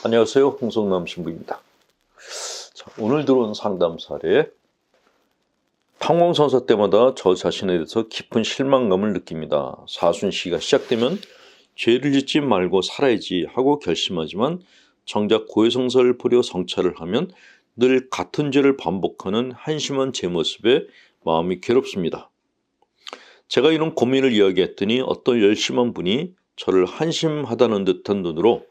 안녕하세요. 홍성남 신부입니다. 자, 오늘 들어온 상담 사례. 탐공선서 때마다 저 자신에 대해서 깊은 실망감을 느낍니다. 사순 시기가 시작되면 죄를 짓지 말고 살아야지 하고 결심하지만 정작 고해성사를 부려 성찰을 하면 늘 같은 죄를 반복하는 한심한 제 모습에 마음이 괴롭습니다. 제가 이런 고민을 이야기했더니 어떤 열심한 분이 저를 한심하다는 듯한 눈으로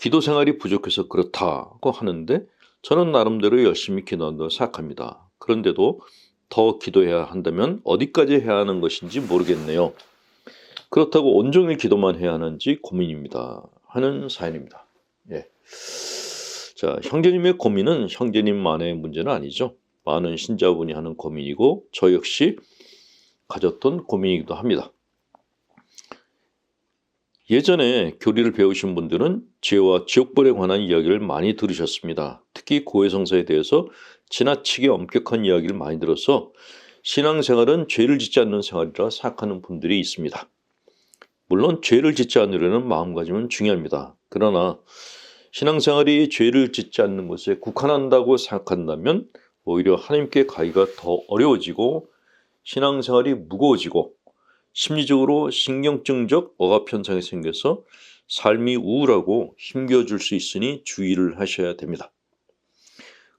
기도 생활이 부족해서 그렇다고 하는데 저는 나름대로 열심히 기도한다고 생각합니다. 그런데도 더 기도해야 한다면 어디까지 해야 하는 것인지 모르겠네요. 그렇다고 온종일 기도만 해야 하는지 고민입니다. 하는 사연입니다. 예. 자, 형제님의 고민은 형제님만의 문제는 아니죠. 많은 신자분이 하는 고민이고 저 역시 가졌던 고민이기도 합니다. 예전에 교리를 배우신 분들은 죄와 지옥벌에 관한 이야기를 많이 들으셨습니다. 특히 고해성사에 대해서 지나치게 엄격한 이야기를 많이 들어서 신앙생활은 죄를 짓지 않는 생활이라 생각하는 분들이 있습니다. 물론 죄를 짓지 않으려는 마음가짐은 중요합니다. 그러나 신앙생활이 죄를 짓지 않는 것에 국한한다고 생각한다면 오히려 하나님께 가기가 더 어려워지고 신앙생활이 무거워지고 심리적으로 신경증적 억압 현상이 생겨서 삶이 우울하고 힘겨워질 수 있으니 주의를 하셔야 됩니다.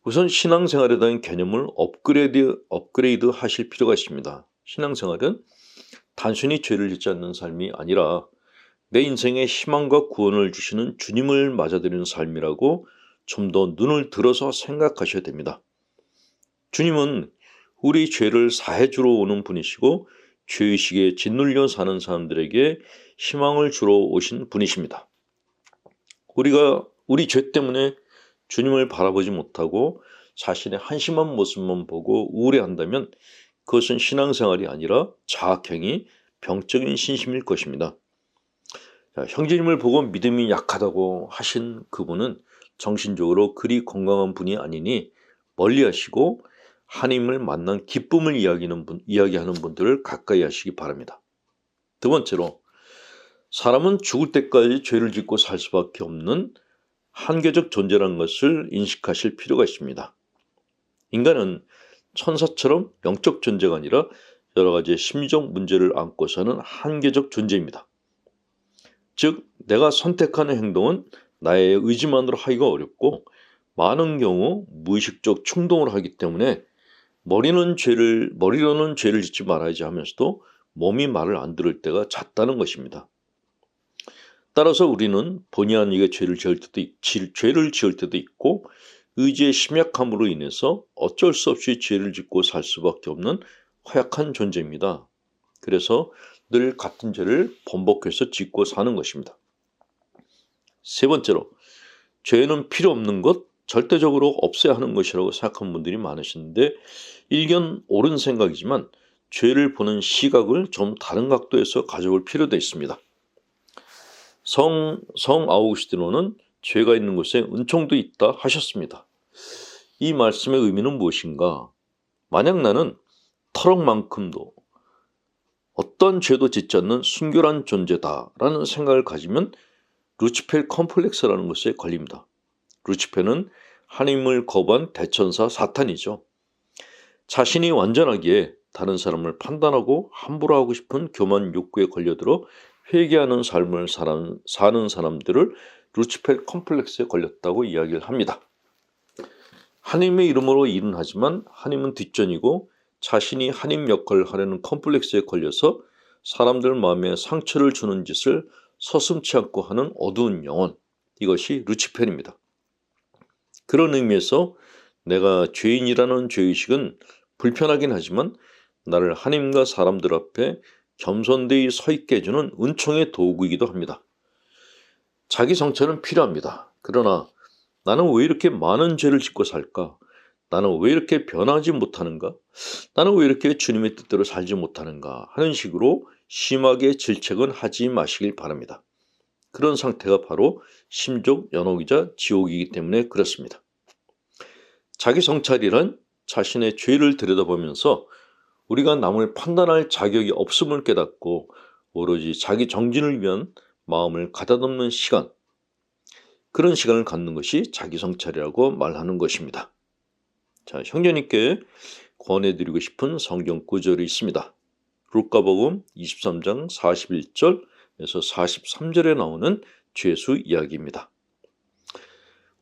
우선 신앙생활에 대한 개념을 업그레이드 하실 필요가 있습니다. 신앙생활은 단순히 죄를 짓지 않는 삶이 아니라 내 인생에 희망과 구원을 주시는 주님을 맞아들이는 삶이라고 좀 더 눈을 들어서 생각하셔야 됩니다. 주님은 우리 죄를 사해 주러 오는 분이시고 죄의식에 짓눌려 사는 사람들에게 희망을 주러 오신 분이십니다. 우리가 우리 죄 때문에 주님을 바라보지 못하고 자신의 한심한 모습만 보고 우울해한다면 그것은 신앙생활이 아니라 자학행위, 병적인 신심일 것입니다. 자, 형제님을 보고 믿음이 약하다고 하신 그분은 정신적으로 그리 건강한 분이 아니니 멀리하시고 하나님을 만난 기쁨을 이야기하는 분들을 가까이 하시기 바랍니다. 두 번째로, 사람은 죽을 때까지 죄를 짓고 살 수밖에 없는 한계적 존재라는 것을 인식하실 필요가 있습니다. 인간은 천사처럼 영적 존재가 아니라 여러 가지 심리적 문제를 안고 사는 한계적 존재입니다. 즉, 내가 선택하는 행동은 나의 의지만으로 하기가 어렵고 많은 경우 무의식적 충동을 하기 때문에 머리로는 죄를 짓지 말아야지 하면서도 몸이 말을 안 들을 때가 잦다는 것입니다. 따라서 우리는 본의 아니게 죄를 지을 때도 있고 의지의 심약함으로 인해서 어쩔 수 없이 죄를 짓고 살 수밖에 없는 허약한 존재입니다. 그래서 늘 같은 죄를 반복해서 짓고 사는 것입니다. 세 번째로, 죄는 필요 없는 것, 절대적으로 없애야 하는 것이라고 생각하는 분들이 많으신데 일견 옳은 생각이지만 죄를 보는 시각을 좀 다른 각도에서 가져볼 필요도 있습니다. 성 아우구스티노는 죄가 있는 곳에 은총도 있다 하셨습니다. 이 말씀의 의미는 무엇인가? 만약 나는 터럭만큼도 어떤 죄도 짓지 않는 순결한 존재다라는 생각을 가지면 루치펠 컴플렉스라는 것에 걸립니다. 루치펠은 하나님을 거부한 대천사 사탄이죠. 자신이 완전하기에 다른 사람을 판단하고 함부로 하고 싶은 교만 욕구에 걸려들어 회개하는 삶을 사는 사람들을 루치펠 컴플렉스에 걸렸다고 이야기를 합니다. 하나님의 이름으로 일은 하지만 하나님은 뒷전이고 자신이 하나님 역할을 하려는 컴플렉스에 걸려서 사람들 마음에 상처를 주는 짓을 서슴지 않고 하는 어두운 영혼, 이것이 루치펠입니다. 그런 의미에서 내가 죄인이라는 죄의식은 불편하긴 하지만 나를 하나님과 사람들 앞에 겸손되이 서 있게 해주는 은총의 도구이기도 합니다. 자기 성찰은 필요합니다. 그러나 나는 왜 이렇게 많은 죄를 짓고 살까? 나는 왜 이렇게 변하지 못하는가? 나는 왜 이렇게 주님의 뜻대로 살지 못하는가? 하는 식으로 심하게 질책은 하지 마시길 바랍니다. 그런 상태가 바로 심적 연옥이자 지옥이기 때문에 그렇습니다. 자기 성찰이란 자신의 죄를 들여다보면서 우리가 남을 판단할 자격이 없음을 깨닫고 오로지 자기 정진을 위한 마음을 가다듬는 시간, 그런 시간을 갖는 것이 자기 성찰이라고 말하는 것입니다. 자, 형제님께 권해드리고 싶은 성경 구절이 있습니다. 루카복음 23장 41절에서 43절에 나오는 죄수 이야기입니다.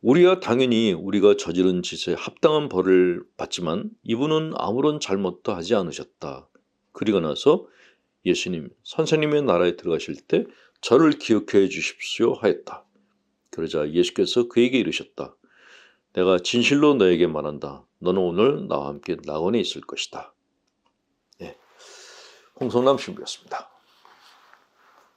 우리야 당연히 우리가 저지른 짓에 합당한 벌을 받지만 이분은 아무런 잘못도 하지 않으셨다. 그리고 나서 예수님, 선생님의 나라에 들어가실 때 저를 기억해 주십시오 하였다. 그러자 예수께서 그에게 이르셨다. 내가 진실로 너에게 말한다. 너는 오늘 나와 함께 낙원에 있을 것이다. 네, 홍성남 신부였습니다.